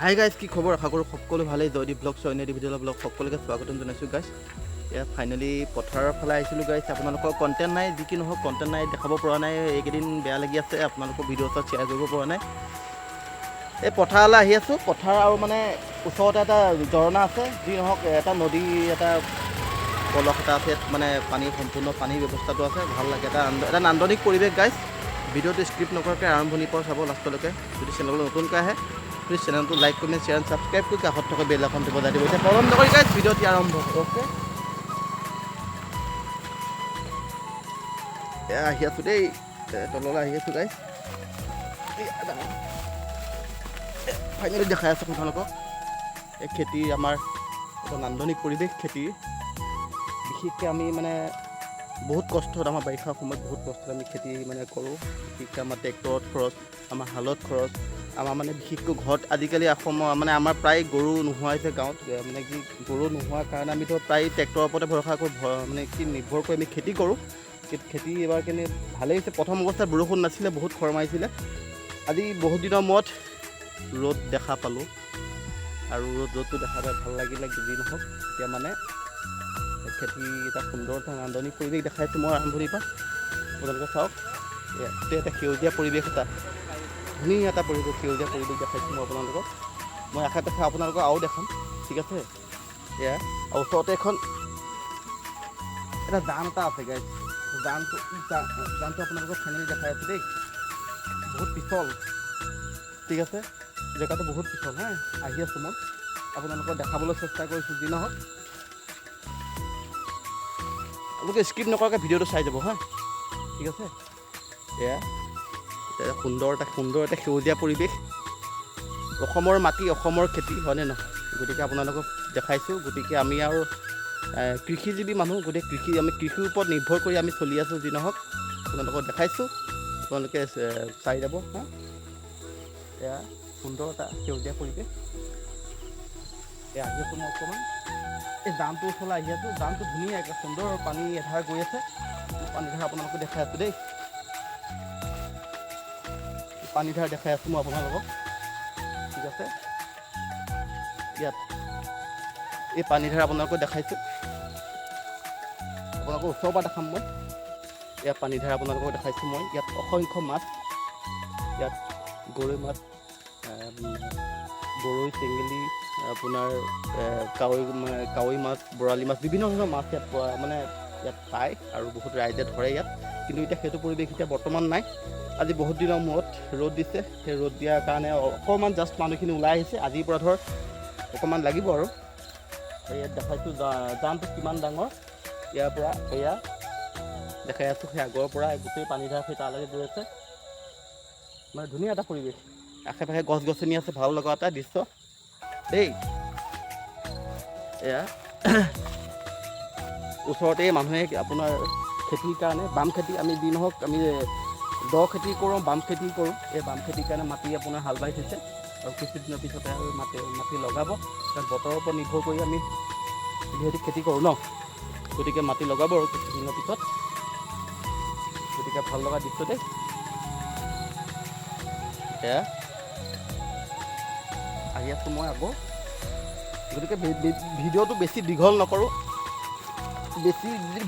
Hi guys, কি খবৰ? আশা কৰোঁ সকলো ভালেই। জয়দীপ ব্লগ চয়নেদি ভিডিঅ' ব্লগ সকলোকে স্বাগতম জনাইছোঁ গাইজ। এয়া ফাইনেলি পথাৰৰ ফালে আহিছিলোঁ গাইজ। আপোনালোকৰ কণ্টেণ্ট নাই, যি কি নহওক কণ্টেণ্ট নাই, দেখাব পৰা নাই। এইকেইদিন বেয়া লাগি আছে, আপোনালোকৰ ভিডিঅ' ওচৰত শ্বেয়াৰ কৰিব পৰা নাই। এই পথাৰলৈ আহি আছোঁ। পথাৰ আৰু মানে ওচৰতে এটা ঝৰ্ণা আছে, যি নহওক এটা নদী, এটা পলস এটা আছে, মানে পানীৰ সম্পূৰ্ণ পানীৰ ব্যৱস্থাটো আছে, ভাল লাগে। এটা নান্দনিক পৰিৱেশ গাইজ। ভিডিঅ'টো স্ক্ৰিপ্ট নকৰাকৈ আৰম্ভণিৰ পৰা চাব লাষ্টলৈকে। যদি চেনেললৈ নতুনকৈ আহে প্লিজ চেনেলটো like, comment, share and subscribe কৰি কাষত থকা বেল আইকনটো বজাই দিব। এতিয়া পলম নকৰি গাইজ, ভিডিঅ'টি আৰম্ভ হ'ব। অ'কে, এয়া আহি আছোঁ দেই, তললৈ আহি আছোঁ গাইজ। ফাইনেলি দেখাই আছোঁ আপোনালোকক এই খেতিৰ আমাৰ এটা নান্দনিক পৰিৱেশ। খেতিৰ বিশেষকৈ আমি মানে বহুত কষ্টত, আমাৰ বাৰিষা সময়ত বহুত কষ্টত আমি খেতি মানে কৰোঁ। বিশেষকৈ আমাৰ ট্ৰেক্টৰত খৰচ, আমাৰ হালত খৰচ, আমাৰ মানে বিশেষকৈ ঘৰত আজিকালি অসমৰ মানে আমাৰ প্ৰায় গৰু নোহোৱা হৈছে গাঁৱত। মানে কি গৰু নোহোৱাৰ কাৰণে আমিতো প্ৰায় ট্ৰেক্টৰৰ ওপৰতে ভৰসা কৰি মানে কি নিৰ্ভৰ কৰি আমি খেতি কৰোঁ। খেতি এবাৰ কেনে ভালেই হৈছে। প্ৰথম অৱস্থাত বৰষুণ নাছিলে, বহুত খৰ মাৰিছিলে। আজি বহুত দিনৰ মূৰত ৰ'দ দেখা পালোঁ, আৰু ৰ'দটো দেখা পাই ভাল লাগিলে। যি নহওক এতিয়া মানে খেতি এটা সুন্দৰ এটা নান্দনিক পৰিৱেশ দেখাইছোঁ মই আৰম্ভণিৰ পৰা। আপোনালোকে চাওক, গোটেই এটা সেউজীয়া পৰিৱেশ, এটা ধুনীয়া এটা পৰিৱেশ, সেউজীয়া পৰিৱেশ দেখাইছোঁ মই আপোনালোকক। মই আশা পাইছোঁ আপোনালোকক আৰু দেখাম, ঠিক আছে। এয়া ওচৰতে এটা জান এটা আছে গাইজ। জানটো আপোনালোকক ফাইনেলি দেখাই আছোঁ দেই। বহুত পিছল, ঠিক আছে, জেগাটো বহুত পিছল। আহি আছোঁ মই আপোনালোকক দেখাবলৈ চেষ্টা কৰিছোঁ। যি নহওক আপোনালোকে স্কিপ নকৰাকৈ ভিডিঅ'টো চাই যাব, ঠিক আছে। এয়া সুন্দৰ এটা সেউজীয়া পৰিৱেশ, অসমৰ মাটি, অসমৰ খেতি, হয়নে নহয়? গতিকে আপোনালোকক দেখাইছোঁ। গতিকে আমি আৰু কৃষিজীৱী মানুহ, গতিকে আমি কৃষিৰ ওপৰত নিৰ্ভৰ কৰি আমি চলি আছোঁ। যি নহওক আপোনালোকক দেখাইছোঁ, আপোনালোকে চাই যাব। এয়া সুন্দৰ এটা সেউজীয়া পৰিৱেশ। এয়া আহি আছোঁ মই অকণমান এই জানটোৰ ওচৰলৈ আহি আছোঁ। জানটো ধুনীয়া, একে সুন্দৰ পানী এধাৰ গৈ আছে। পানীধাৰ আপোনালোকক দেখাই আছোঁ দেই। পানীধাৰ দেখাই আছোঁ মই আপোনালোকক, ঠিক আছে। ইয়াত এই পানীধাৰ আপোনালোকক দেখাইছোঁ, আপোনালোকৰ ওচৰৰ পৰা দেখাম মই। ইয়াত পানীধাৰ আপোনালোকক দেখাইছোঁ মই। ইয়াত অসংখ্য মাছ, ইয়াত গৰৈ মাছ, গৰৈ, চেঙেলী, আপোনাৰ কাৱৈ মাছ, বৰালি মাছ, বিভিন্ন ধৰণৰ মাছ ইয়াত ইয়াত পায়, আৰু বহুত ৰাইজে ধৰে ইয়াত। কিন্তু এতিয়া সেইটো পৰিৱেশ এতিয়া বৰ্তমান নাই। আজি বহুত দিনৰ মূৰত ৰ'দ দিছে, সেই ৰ'দ দিয়াৰ কাৰণে অকণমান জাষ্ট মানুহখিনি ওলাই আহিছে। আজিৰ পৰা ধৰ অকণমান লাগিব আৰু। ইয়াত দেখাইছোঁ জানটো কিমান ডাঙৰ। ইয়াৰ পৰা এয়া দেখাই আছোঁ, সেই আগৰ পৰা গোটেই পানীধাৰ সেই তালৈকে গৈ আছে। মানে ধুনীয়া এটা পৰিৱেশ, আশে পাশে গছ গছনি আছে, ভাল লগা এটা দৃশ্য দেই। এয়া ওচৰতে মানুহে আপোনাৰ খেতিৰ কাৰণে বাম খেতি, আমি যি নহওক আমি দ খেতি কৰোঁ, বাম খেতি কৰোঁ। এই বাম খেতিৰ কাৰণে মাটি আপোনাৰ হাল বাই থৈছে, আৰু কিছুদিনৰ পিছতে আৰু মাটি লগাব। কাৰণ বতৰৰ ওপৰত নিৰ্ভৰ কৰি আমি যিহেতু খেতি কৰোঁ ন, গতিকে মাটি লগাব আৰু কিছুদিনৰ পিছত। গতিকে ভাল লগা দৃশ্য দেই। এয়া আহি আছোঁ মই আকৌ। গতিকে ভিডিঅ'টো বেছি দীঘল নকৰোঁ।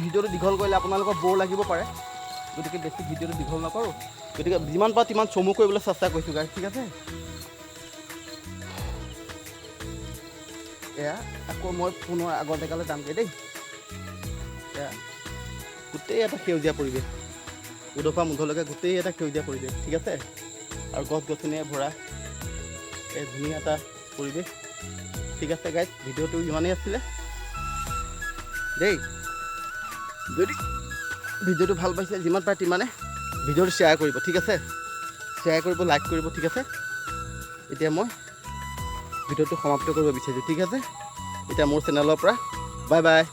ভিডিঅ'টো দীঘল কৰিলে আপোনালোকৰ বৰ লাগিব পাৰে, গতিকে বেছি ভিডিঅ'টো দীঘল নকৰোঁ। গতিকে যিমান পাৰোঁ তিমান চমু কৰিবলৈ চেষ্টা কৰিছোঁ গাইজ, ঠিক আছে। এয়া আকৌ মই পুনৰ আগৰ জেগালৈ যামগৈ দেই। এয়া গোটেই এটা সেউজীয়া পৰিৱেশ, উদৰ পৰা মুধলৈকে গোটেই এটা সেউজীয়া পৰিৱেশ, ঠিক আছে। আৰু গছ গছনিয়ে ভৰা এই ধুনীয়া এটা পৰিৱেশ, ঠিক আছে গাইজ। ভিডিঅ'টো ইমানেই আছিলে দেই। যদি ভিডিঅ'টো ভাল পাইছে, যিমান পাৰে তিমানে ভিডিঅ'টো শ্বেয়াৰ কৰিব, ঠিক আছে। শ্বেয়াৰ কৰিব, লাইক কৰিব, ঠিক আছে। এতিয়া মই ভিডিঅ'টো সমাপ্ত কৰিব বিচাৰিছোঁ, ঠিক আছে। এতিয়া মোৰ চেনেলৰ পৰা বাই বাই।